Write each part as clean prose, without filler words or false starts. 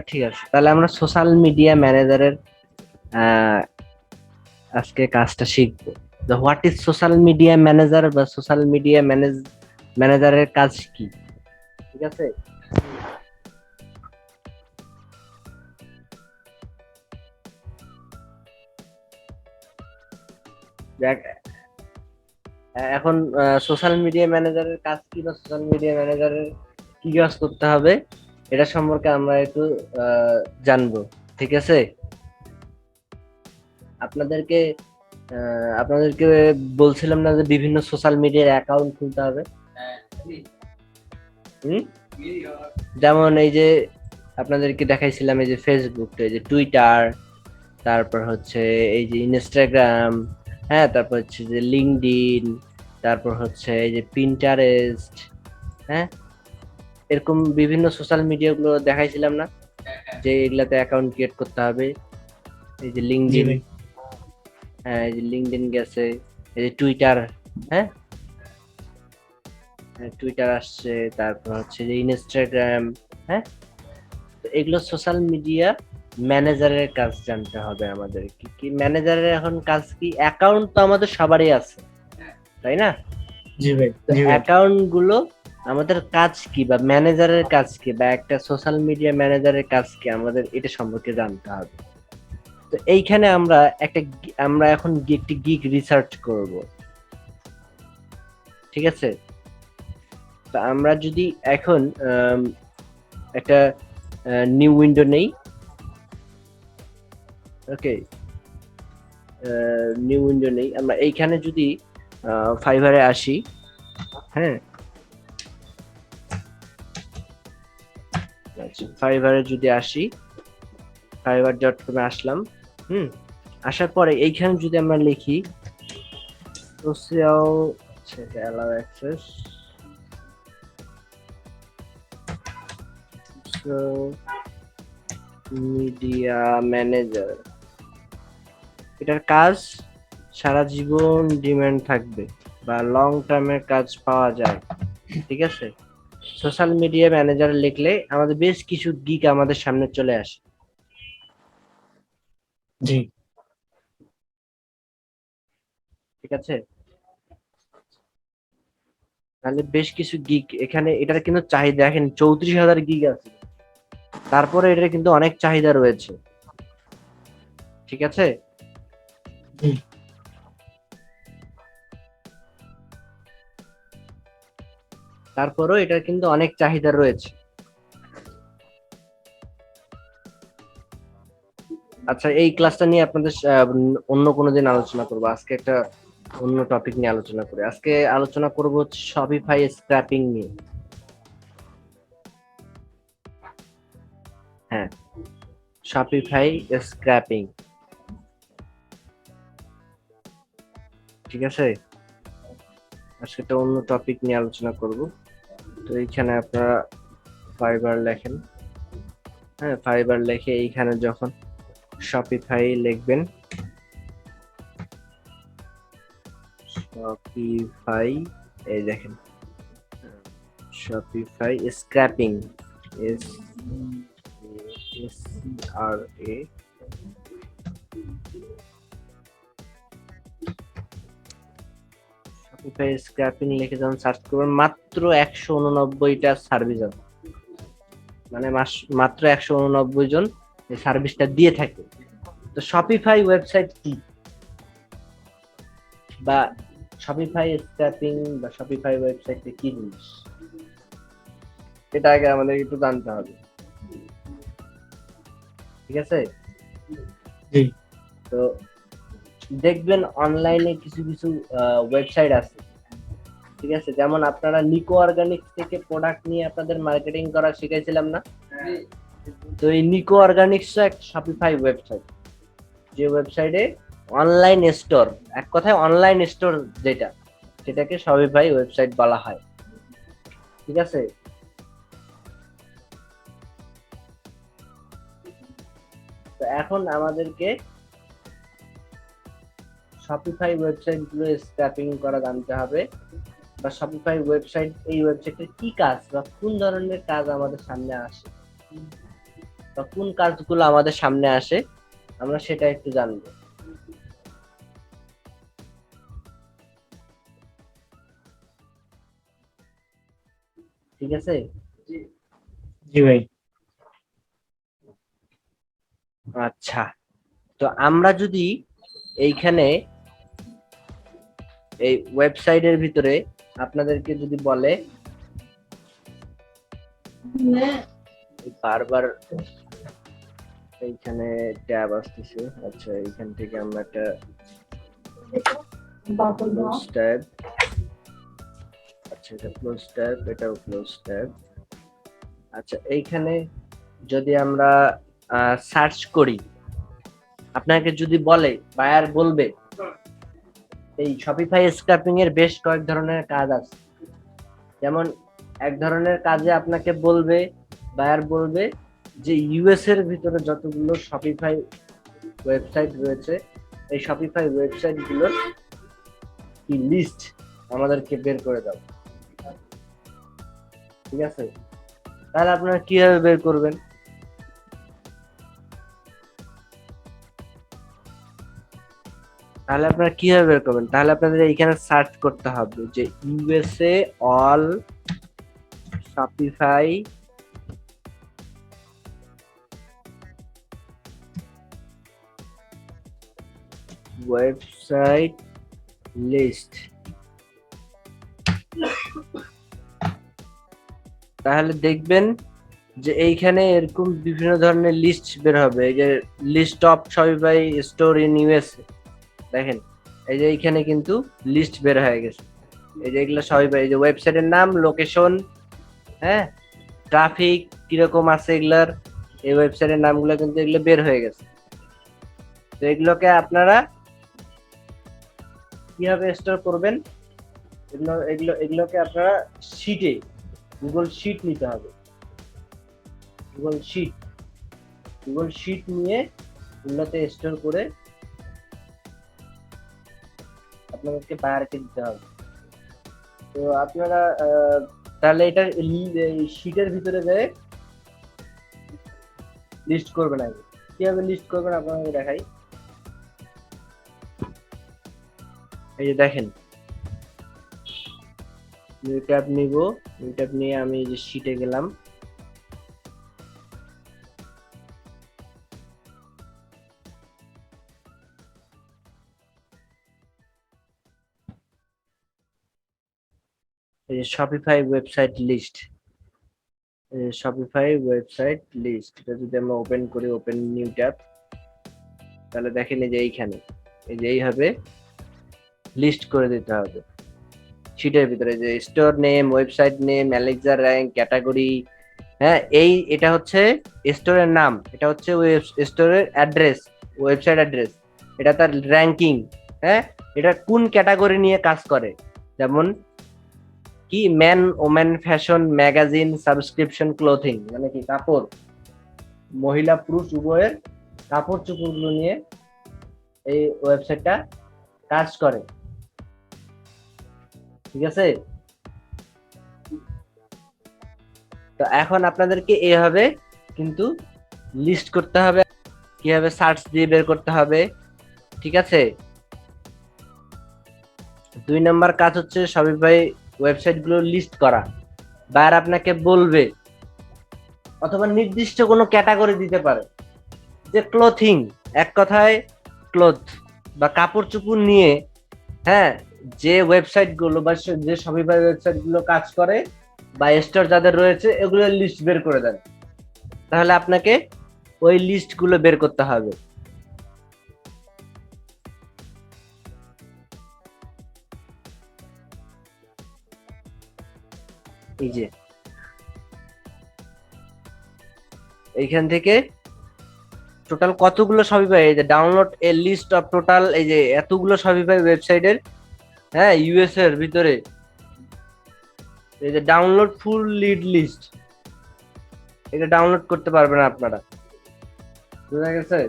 ঠিক আছে, তাহলে আমরা সোশ্যাল মিডিয়া ম্যানেজারের আজকে কাজটা শিখবো। What is social media manager বা সোশ্যাল মিডিয়া ম্যানেজারের কাজ কি, ঠিক আছে? দেখ, এখন সোশ্যাল মিডিয়া ম্যানেজারের কাজ কি বা সোশ্যাল মিডিয়া ম্যানেজারের কি কাজ করতে হবে এটা সম্পর্কে আমরা একটু জানবো, ঠিক আছে? আপনাদেরকে আপনাদেরকে বলছিলাম না যে বিভিন্ন সোশ্যাল মিডিয়ার অ্যাকাউন্ট খুলতে হবে। যেমন এই যে আপনাদেরকে দেখাইছিলাম এই যে ফেসবুক, এই যে টুইটার, তারপর হচ্ছে এই যে ইনস্টাগ্রাম, হ্যাঁ, তারপর হচ্ছে যে লিঙ্কডইন, তারপর হচ্ছে এই যে পিন্টারেস্ট, হ্যাঁ, এরকম বিভিন্ন সোশ্যাল মিডিয়া গুলো দেখাইছিলাম না যে এগুলাতে অ্যাকাউন্ট ক্রিয়েট করতে হবে। এই যে লিঙ্কডইন, হ্যাঁ, এই যে লিঙ্কডইন গেছে, এই যে টুইটার, হ্যাঁ, টুইটার আসছে, তারপর হচ্ছে যে ইনস্টাগ্রাম, হ্যাঁ। তো এগুলো সোশ্যাল মিডিয়া ম্যানেজারের কাজ জানতে হবে আমাদের। কি কি ম্যানেজারের এখন কাজ কি? অ্যাকাউন্ট তো আমাদের সবারই আছে, তাই না? জি ভাই, তো অ্যাকাউন্ট গুলো আমাদের কাজ কি বা ম্যানেজারের কাজ কি বা একটা সোশ্যাল মিডিয়া ম্যানেজারের কাজ কি, আমাদের এটা সম্পর্কে জানতে হবে। তো এইখানে আমরা এখন একটি গিগ রিসার্চ করব, ঠিক আছে? তো আমরা যদি এখন একটা নিউ উইন্ডো নেই, ওকে, নিউ উইন্ডো নেই, আমরা এইখানে যদি ফাইবারে আসি, হ্যাঁ, ফাইবারে যদি আসি, fiverr.com আসলাম, আসার পরে এইখানে যদি আমরা লিখি social allow access media manager, এটার কাজ সারা জীবন ডিমান্ড থাকবে বা লং টার্মের কাজ পাওয়া যায়, ঠিক আছে? সোশ্যাল মিডিয়া ম্যানেজার লিখলে আমাদের বেশ কিছু গিগ আমাদের সামনে চলে আসে, জি, ঠিক আছে? তাহলে বেশ কিছু গিগ এখানে, এটার কিন্তু চাহিদা দেখেন 34,000 গিগ আছে, তারপরে এটার কিন্তু অনেক চাহিদা রয়েছে, ঠিক আছে? তারপরও এটার কিন্তু অনেক চাহিদা রয়েছে। আচ্ছা, এই ক্লাসটা নিয়ে আপনাদের অন্য কোনো দিন আলোচনা করবো। আজকে একটা অন্য টপিক নিয়ে আলোচনা করি। আজকে আলোচনা করব হচ্ছে শপিফাই স্ক্র্যাপিং নিয়ে। হ্যাঁ, শপিফাই স্ক্র্যাপিং, ঠিক আছে? আজকে একটা অন্য টপিক নিয়ে আলোচনা করব। তো এইখানে আপনারা ফাইবার লেখেন, হ্যাঁ, ফাইবার লিখে এইখানে যখন শপিফাই লিখবেন, শপিফাই, এই দেখেন শপিফাই স্ক্র্যাপিং, এস আর এ, শপিফাই স্ক্র্যাপিং লিখে যখন সার্চ করবেন মাত্র 189টা সার্ভিস আছে, মানে মাত্র 189 জন এই সার্ভিসটা দিয়ে থাকে। তো শপিফাই ওয়েবসাইট কি বা শপিফাই স্ক্র্যাপিং বা শপিফাই ওয়েবসাইট কি জিনিস, এটা আগে আমাদের একটু জানতে হবে, ঠিক আছে? তো দেখবেন অনলাইনে কিছু কিছু ওয়েবসাইট আছে, ঠিক আছে? যেমন আপনারা নিকো অর্গানিক্স থেকে প্রোডাক্ট নিয়ে আপনাদের মার্কেটিং করা শিখাইছিলাম না? তো এই নিকো অর্গানিক্স একটা শপিফাই ওয়েবসাইট, যে ওয়েবসাইটে অনলাইন স্টোর, এক কথায় অনলাইন স্টোর যেটা, সেটাকে শপিফাই ওয়েবসাইট বলা হয়, ঠিক আছে? তো এখন আমাদেরকে শপিফাই ওয়েবসাইট গুলো স্ক্র্যাপিং করা জানতে হবে, বা শপিফাই ওয়েবসাইট, এই ওয়েবসাইটের কি কাজ বা কোন ধরনের কাজ আমাদের সামনে আসে, বা কোন কাজগুলো আমাদের সামনে আসে আমরা সেটা একটু জানবো। ঠিক আছে? জি ভাই। আচ্ছা, তো আমরা যদি এইখানে এই ওয়েবসাইটের ভিতরে আপনাদেরকে যদি বলে, বারবার এইখানে ট্যাব আসতেছে। আচ্ছা, এইখান থেকে আমরা একটা ক্লোজ ট্যাব, আচ্ছা এটা ক্লোজ ট্যাব, এটাও ক্লোজ ট্যাব। আচ্ছা, এইখানে যদি আমরা সার্চ করি, আপনাকে যদি বলে, বায়ার বলবে এই শপিফাই স্ক্র্যাপিং এর বেশ কয়েক ধরনের কাজ আছে। যেমন এক ধরনের কাজে আপনাকে বলবে, বায়ার বলবে যে ইউএস এর ভিতরে যতগুলো শপিফাই ওয়েবসাইট রয়েছে, এই শপিফাই ওয়েবসাইট গুলোর কি লিস্ট আমাদেরকে বের করে দাও। ঠিক আছে? তাহলে আপনারা কিভাবে বের করবেন? তাহলে আপনারা কিভাবে বের করবেন? তাহলে আপনাদের এইখানে সার্চ করতে হবে যে USA all Shopify website list. তাহলে দেখবেন যে এইখানে এরকম বিভিন্ন ধরনের লিস্ট বের হবে। এই যে list of Shopify store in USA, দেখেন এই যে এইখানে কিন্তু লিস্ট বের হয়ে গেছে। এই যে এগুলো শপিফাই, এই যে ওয়েবসাইটের নাম, লোকেশন, হ্যাঁ, ট্রাফিক কিরকম আছে এগুলার, এই ওয়েবসাইটের নামগুলো কিন্তু এগুলো বের হয়ে গেছে। তো এগুলোকে আপনারা কিভাবে স্টোর করবেন? এগুলোকে আপনারা শিটে, গুগল শিট নিতে হবে। গুগল শিট, গুগল শিট নিয়ে এগুলোতে স্টোর করে আপনাদেরকে বায়ারকে দিতে হবে। তো আপনারা তাহলে এটা শিটের ভিতরে যেয়ে লিস্ট করবেন। আগে কিভাবে লিস্ট করবেন আপনাদের দেখাই। এই যে দেখেন, নিউ ট্যাব নিব, নিউ ট্যাব নিয়ে আমি এই যে শিটে গেলাম। এই যে Shopify website list, Shopify website list, এটা যদি আমরা ওপেন করি, ওপেন নিউ ট্যাব, তাহলে দেখেন এই যে এইখানে এই যে এইভাবে লিস্ট করে দিতে হবে শিটের ভিতরে। যে store name, website name, Alexa rank, category, হ্যাঁ, এটা হচ্ছে স্টোরের নাম, এটা হচ্ছে স্টোরের অ্যাড্রেস, ওয়েবসাইট অ্যাড্রেস, এটা তার র্যাঙ্কিং, হ্যাঁ, এটা কোন ক্যাটাগরি নিয়ে কাজ করে, যেমন কি man, women, fashion, magazine, subscription, clothing, মানে কি কাপড়, মহিলা পুরুষ উভয়ের কাপড় চোপড়গুলো নিয়ে এই ওয়েবসাইটটা কাজ করে। ঠিক আছে? তো এখন আপনাদেরকে এভাবে কিন্তু লিস্ট করতে হবে, কিভাবে সার্চ দিয়ে বের করতে হবে। ঠিক আছে? 2 নম্বর কাজ হচ্ছে শপিফাই ওয়েবসাইট গুলো লিস্ট করা। বায়ার আপনাকে বলবে, অথবা নির্দিষ্ট কোনো ক্যাটাগরি দিতে পারে, যে ক্লোথিং, এক কথায় ক্লোথ বা কাপড় চোপড় নিয়ে, হ্যাঁ, যে ওয়েবসাইট গুলো বা যে শপিফাই ওয়েবসাইট গুলো কাজ করে বা স্টোর যাদের রয়েছে, এগুলোর লিস্ট বের করে দেন। তাহলে আপনাকে ওই লিস্ট গুলো বের করতে হবে। এই যে এইখান থেকে টোটাল কতগুলো শপিফাই, এই যে download a list of total, এই যে এতগুলো শপিফাই ওয়েবসাইটের, হ্যাঁ, ইউএস এর ভিতরে, এই যে ডাউনলোড ফুল লিড লিস্ট, এটা ডাউনলোড করতে পারবেন আপনারা। বুঝা গেছে?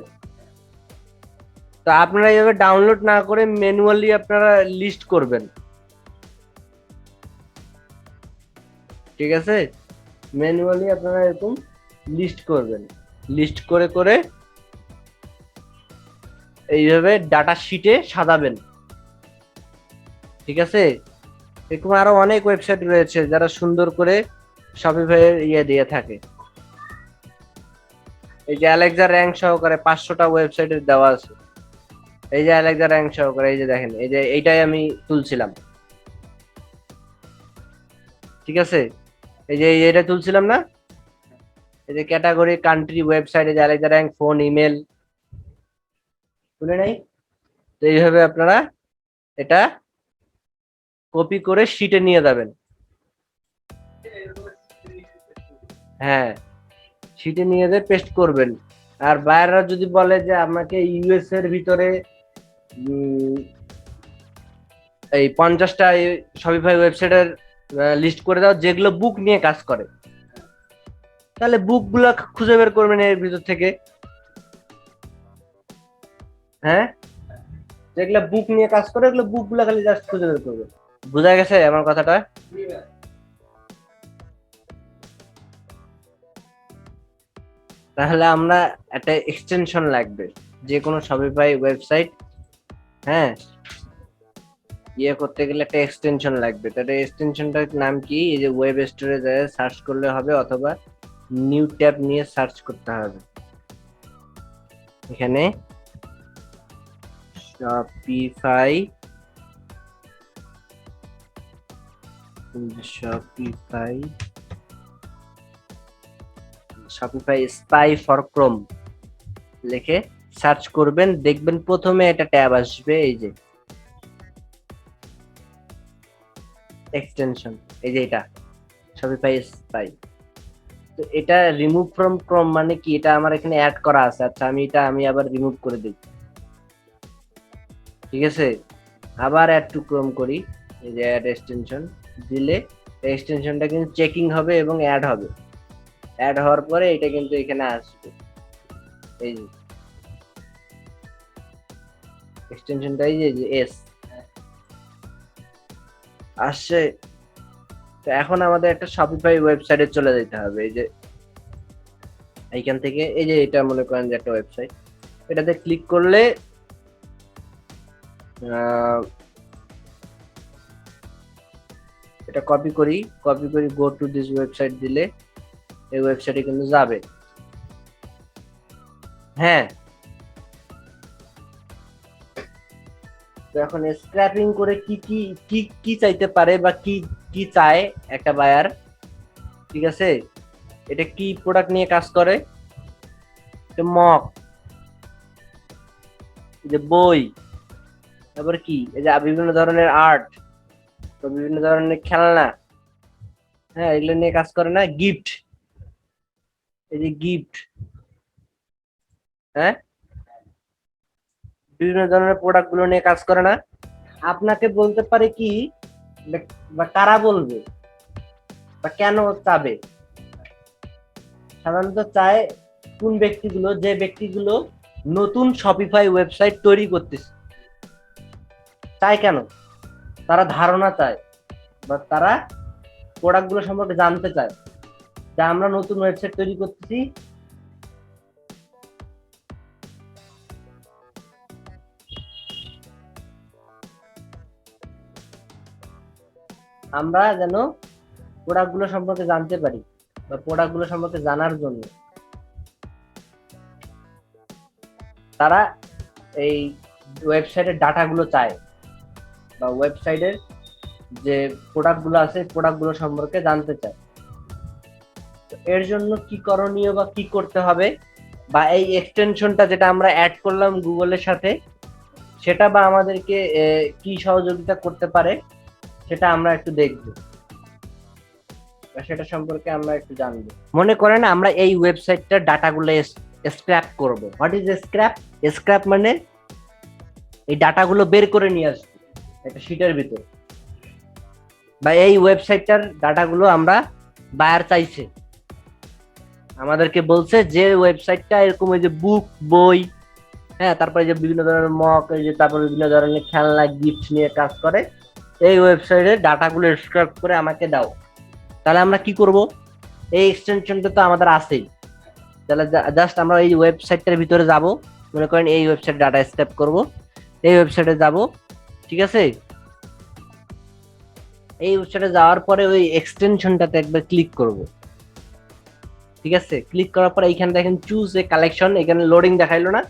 তো আপনারা এইভাবে ডাউনলোড না করে ম্যানুয়ালি আপনারা লিস্ট করবেন। ঠিক আছে? ম্যানুয়ালি আপনারা এরকম লিস্ট করবেন। লিস্ট করে করে এইভাবে ডাটা শিটে সাজাবেন, ঠিক আছে? এরকম আরো অনেক ওয়েবসাইট রয়েছে যারা সুন্দর করে শপিফাই এর দিয়ে থাকে। এই যে অ্যালেক্সা র্যাঙ্ক সহকারে 500টা ওয়েবসাইটের দেওয়া আছে। এই যে অ্যালেক্সা র্যাঙ্ক সহকারে, এই যে দেখেন, এই যে এইটাই আমি তুলছিলাম, ঠিক আছে? এই যে এটা তুলছিলাম না, এই যে ক্যাটাগরি, কান্ট্রি, ওয়েবসাইট, এই যে অ্যালেক্সা র্যাঙ্ক, ফোন, ইমেল, তুলে নাই? তো এইভাবে আপনারা এটা কপি করে শিটে নিয়ে যাবেন। হ্যাঁ, শিটে নিয়ে যেয়ে পেস্ট করবেন। আর বাইরেরা যদি বলে যে আমাকে ইউএস এর ভিতরে এই 50টা শপিফাই ওয়েবসাইটের লিস্ট করে দাও যেগুলো বুক নিয়ে কাজ করে, তাহলে বুক গুলা খুঁজে বের করবেন এর ভিতর থেকে। হ্যাঁ, যেগুলো বুক নিয়ে কাজ করে ওগুলো বুক গুলা খালি জাস্ট খুঁজে বের করবে। বোঝা গেছে আমার কথাটা? তাহলে আমরা একটা এক্সটেনশন লাগবে যে কোনো শপিফাই ওয়েবসাইট, হ্যাঁ, করতে গেলে একটা এক্সটেনশন লাগবে। তাহলে এক্সটেনশনটার নাম কি? এই যে ওয়েব স্টোরে যায় সার্চ করলে হবে, অথবা নিউ ট্যাব নিয়ে সার্চ করতে হবে। এখানে Shopify Shopify Shopify spy for Chrome লিখে সার্চ করবেন, দেখবেন প্রথমে একটা ট্যাব আসবে, এই যে এক্সটেনশন, এই যে এটা শপিফাই স্পাই। তো এটা রিমুভ ফ্রম ক্রোম মানে কি? এটা আমার এখানে অ্যাড করা আছে। আচ্ছা, আমি আবার রিমুভ করে দিই, ঠিক আছে? আবার অ্যাড টু ক্রোম করি, এই যে অ্যাড এক্সটেনশন দিলে এক্সটেনশনটা কিন্তু চেকিং হবে এবং অ্যাড হবে। অ্যাড হওয়ার পরে এটা কিন্তু এখানে আসবে, এই যে এক্সটেনশনটা, এই যে এস আসছে। তো এখন আমাদের একটা শপিফাই ওয়েবসাইটে চলে যেতে হবে। এই যে এইখান থেকে, এই যে এটা মনে করেন যে একটা ওয়েবসাইট, এটাতে ক্লিক করলে এটা কপি করি গো টু দিস ওয়েবসাইট দিলে এই ওয়েবসাইটে কিন্তু যাবে। হ্যাঁ, তো এখন স্ক্র্যাপিং করে কি কি কি কি চাইতে পারে বা কি কি চায় একটা বায়ার, ঠিক আছে? এটা কি প্রোডাক্ট নিয়ে কাজ করে? মক, এই যে বই, তারপর কি, এই যে বিভিন্ন ধরনের আর্ট, তো বিভিন্ন ধরনের খেলনা, হ্যাঁ, এগুলো নিয়ে কাজ করে না? গিফট, এই যে গিফট, হ্যাঁ, বিভিন্ন ধরনের প্রোডাক্ট গুলো নিয়ে কাজ করে না? আপনাকে বলতে পারে কি, বা কারা বলবে বা কেন চাবে? সাধারণত চায় কোন ব্যক্তিগুলো? যে ব্যক্তিগুলো নতুন শপিফাই ওয়েবসাইট তৈরি করতেছে। চায় কেন? তারা ধারণা চায় বা তারা প্রোডাক্ট গুলো সম্পর্কে জানতে চায় যে আমরা নতুন ওয়েবসাইট তৈরি করতেছি, আমরা যেন প্রোডাক্ট গুলো সম্পর্কে জানতে পারি, বা প্রোডাক্ট গুলো সম্পর্কে জানার জন্য তারা এই ওয়েবসাইটের ডাটা গুলো চায়, বা ওয়েবসাইটের যে প্রোডাক্ট গুলো আছে প্রোডাক্ট গুলো সম্পর্কে জানতে চায়। এর জন্য কি করণীয় বা কি করতে হবে, বা এই এক্সটেনশনটা যেটা আমরা অ্যাড করলাম গুগলের সাথে, সেটা বা আমাদেরকে কি সহযোগিতা করতে পারে, সেটা আমরা একটু দেখবো, সেটা সম্পর্কে আমরা একটু জানবো। মনে করেন আমরা এই ওয়েবসাইটটার ডাটাগুলো স্ক্র্যাপ করব। What is scrap? স্ক্র্যাপ মানে এই ডাটাগুলো বের করে নিয়ে আসবো একটা শিটের ভিতর, বা এই ওয়েবসাইটটার ডাটাগুলো আমরা বায়ার চাইছে, আমাদেরকে বলছে যে ওয়েবসাইটটা এরকম, ওই যে বুক, বই, হ্যাঁ, তারপরে যে বিভিন্ন ধরনের মক, এই যে তারপরে বিভিন্ন ধরনের খেলনা, গিফট নিয়ে কাজ করে, এই ওয়েবসাইটের ডাটাগুলো স্ক্র্যাপ করে আমাকে দাও। তাহলে আমরা কি করব? এই এক্সটেনশনটা তো আমাদের আছেই, তাহলে জাস্ট আমরা এই ওয়েবসাইটটার ভিতরে যাব, মনে করেন এই ওয়েবসাইট ডাটা স্ক্র্যাপ করব, এই ওয়েবসাইটে যাব, ঠিক আছে। এই ওয়েবসাইটে যাওয়ার পরে ওই এক্সটেনশনটাতে একবার ক্লিক করব, ঠিক আছে। ক্লিক করার পরে এইখানে দেখেন চুজ এ কালেকশন, এখানে লোডিং দেখাইলো না,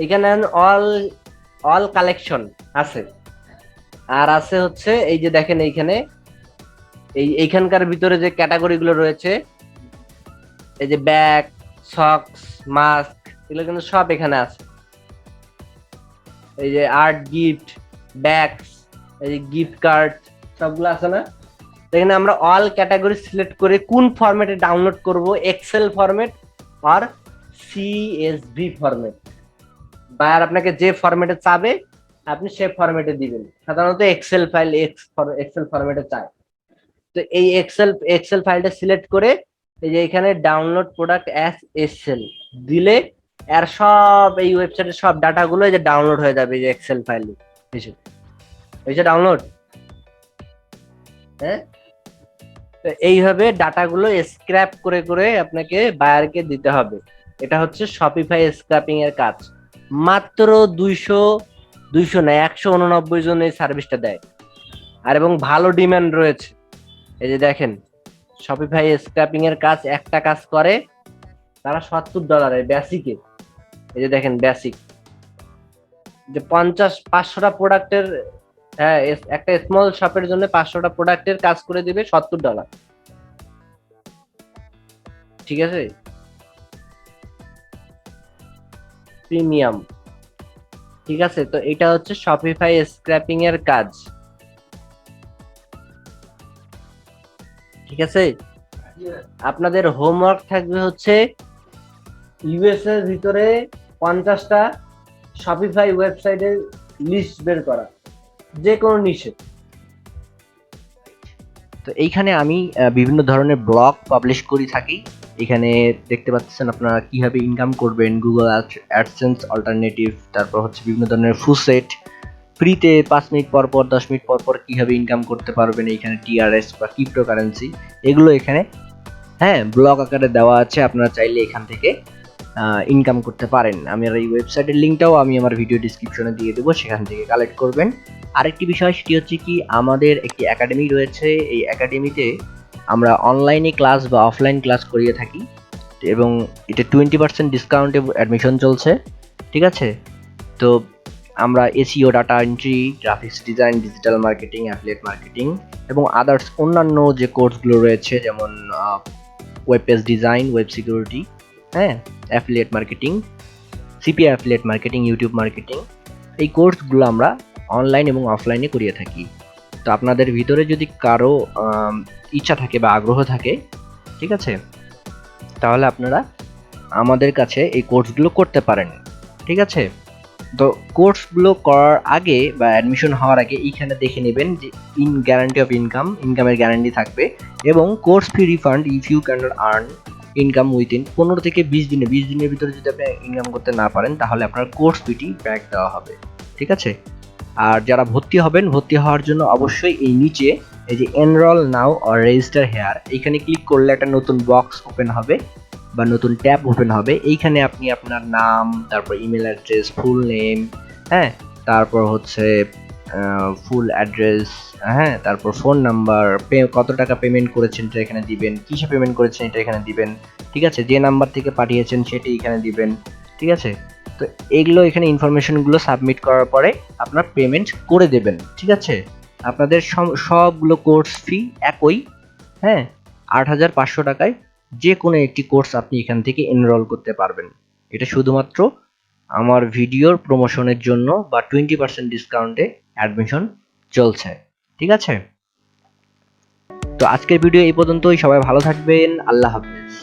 এখানে অল অল কালেকশন আছে। আর আছে হচ্ছে এই যে দেখেন এইখানে এইখানকার ভিতরে যে ক্যাটাগরি গুলো রয়েছে, এই যে ব্যাগ, সক্স, মাস্ক, এগুলো কিন্তু সব এখানে আছে। এই যে আর্ট গিফট, ব্যাগস, এই যে গিফট কার্ড, সবগুলো আছে না। এখানে আমরা অল ক্যাটাগরি সিলেক্ট করে কোন ফরম্যাটে ডাউনলোড করব, এক্সেল ফরম্যাট আর সিএসভি ফরম্যাট, বায়ার আপনাকে যে ফরম্যাটে চাবে আপনি সে ফরম্যাটে দিবেন। সাধারণত এক্সেল ফাইল এক্সেল ফরম্যাটে চায়। তো এই এক্সেল ফাইলটা সিলেক্ট করে এই যে এখানে ডাউনলোড প্রোডাক্ট অ্যাজ এক্সেল দিলে এর সব এই ওয়েবসাইটের সব ডাটাগুলো এই যে ডাউনলোড হয়ে যাবে এই যে এক্সেল ফাইলে এসে ডাউনলোড। হ্যাঁ, তো এইভাবে ডাটাগুলো স্ক্র্যাপ করে করে আপনাকে বায়ারকে দিতে হবে। এটা হচ্ছে শপিফাই স্ক্র্যাপিং এর কাজ। মাত্র 200 না 189 জন এই সার্ভিসটা দেয়, আর এবং ভালো ডিমান্ড রয়েছে। এই যে দেখেন শপিফাই স্ক্র্যাপিং এর কাজ, একটা কাজ করে তারা $70 বেসিকে। এই যে দেখেন বেসিক যে 500টা প্রোডাক্টের, হ্যাঁ একটা স্মল শপের জন্য 500টা প্রোডাক্টের কাজ করে দিবে $70, ঠিক আছে। প্রিমিয়াম, ঠিক আছে। তো এটা হচ্ছে শপিফাই স্ক্র্যাপিং এর কাজ, ঠিক আছে। আপনাদের হোমওয়ার্ক থাকবে হচ্ছে ইউএস এর ভিতরে 50টা শপিফাই ওয়েবসাইটের লিস্ট বের করা, যে কোনো নিশে। তো এইখানে আমি বিভিন্ন ধরনের ব্লগ পাবলিশ করি থাকি। এখানে দেখতে পাচ্ছেন আপনারা কিভাবে ইনকাম করবেন, গুগল অ্যাডসেন্স অল্টারনেটিভ, তারপর হচ্ছে বিভিন্ন ধরনের ফুসেট ফ্রিতে 5 মিনিট পর পর 10 মিনিট পর পর কিভাবে ইনকাম করতে পারবেন, এইখানে টিআরএস বা ক্রিপ্টোকারেন্সি এগুলো এখানে, হ্যাঁ, ব্লগ আকারে দেওয়া আছে। আপনারা চাইলে এখান থেকে ইনকাম করতে পারেন। আমি আর এই ওয়েবসাইটের লিঙ্কটাও আমি আমার ভিডিও ডিসক্রিপশনে দিয়ে দেবো, সেখান থেকে কালেক্ট করবেন। আরেকটি বিষয় সেটি হচ্ছে কি, আমাদের একটি একাডেমি রয়েছে। এই একাডেমিতে আমরা অনলাইনে ক্লাস বা অফলাইন ক্লাস করিয়ে থাকি, এবং এটা 20% ডিসকাউন্টে অ্যাডমিশন চলছে, ঠিক আছে। তো আমরা SEO, data entry, graphics design, digital marketing, affiliate marketing এবং আদার্স অন্যান্য যে কোর্সগুলো রয়েছে, যেমন web page design, web security, হ্যাঁ, affiliate marketing, CPI affiliate marketing, YouTube marketing, এই কোর্সগুলো আমরা অনলাইন এবং অফলাইনে করিয়ে থাকি। তো আপনাদের ভিতরে যদি কারো ইচ্ছা থাকে বা আগ্রহ থাকে, ঠিক আছে, তাহলে আপনারা আমাদের কাছে এই কোর্সগুলো করতে পারেন, ঠিক আছে। তো কোর্সগুলো করার আগে বা অ্যাডমিশন হওয়ার আগে এইখানে দেখে নেবেন যে গ্যারান্টি অফ ইনকামের গ্যারান্টি থাকবে, এবং course fee refund if you can not earn income within 15 থেকে 20 দিনে। 20 দিনের ভিতরে যদি আপনি ইনকাম করতে না পারেন তাহলে আপনার কোর্স ফিটি ব্যাক দেওয়া হবে, ঠিক আছে। আর যারা ভর্তি হবেন, ভর্তি হওয়ার জন্য অবশ্যই এই নিচে এই যে enrol now or register here, এইখানে ক্লিক করলে একটা নতুন বক্স ওপেন হবে বা নতুন ট্যাব ওপেন হবে। এইখানে আপনি আপনার নাম, তারপর ইমেল অ্যাড্রেস, ফুল নেম, হ্যাঁ, তারপর হচ্ছে ফুল অ্যাড্রেস, হ্যাঁ, তারপর ফোন নাম্বার, কত টাকা পেমেন্ট করেছেন এটা এখানে দিবেন, কিসে পেমেন্ট করেছেন এটা এখানে দিবেন, ঠিক আছে, যে নাম্বার থেকে পাঠিয়েছেন সেটি এখানে দিবেন, ঠিক আছে। তো এইগুলো এখানে ইনফরমেশনগুলো সাবমিট করার পরে আপনার পেমেন্ট করে দেবেন, ঠিক আছে। আপনাদের সবগুলো কোর্স ফি একই, হ্যাঁ, 8,500 টাকায় যে কোনো একটি কোর্স আপনি এখান থেকে এনরোল করতে পারবেন। এটা শুধুমাত্র আমার ভিডিওর প্রমোশনের জন্য বা 20% ডিসকাউন্টে অ্যাডমিশন চলছে, ঠিক আছে। তো আজকের ভিডিও এই পর্যন্তই। সবাই ভালো থাকবেন, আল্লাহ হাফেজ।